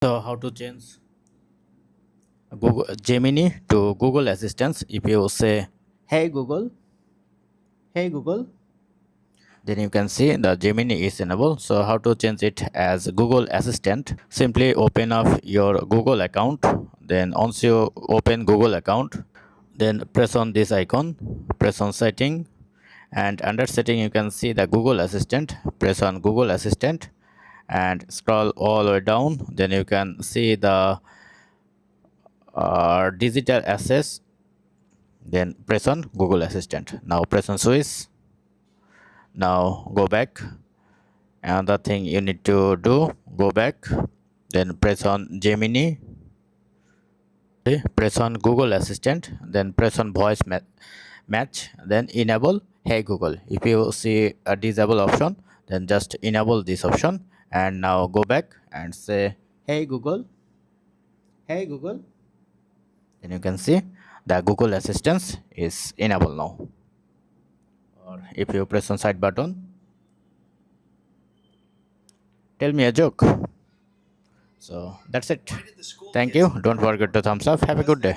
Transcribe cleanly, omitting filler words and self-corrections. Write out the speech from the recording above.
So how to change Google Gemini to Google Assistant? If you say, "Hey Google, hey Google," then you can see the Gemini is enabled. So how to change it as Google Assistant? Simply open up your Google account. Then once you open Google account, then press on this icon, press on setting, and under setting you can see the Google Assistant. Press on Google Assistant and scroll all the way down. Then you can see the digital access. Then press on Google Assistant. Now press on switch. Now go back. Another thing you need to do, go back, then press on Gemini. Okay, press on Google Assistant, then press on voice match, then enable Hey Google. If you see a disable option, then just enable this option. And now go back and say Hey Google, hey Google. Then you can see the Google Assistant is enabled now. Or if you press on side button, tell me a joke. So that's it. Thank you. Don't forget to thumbs up. Have a good day.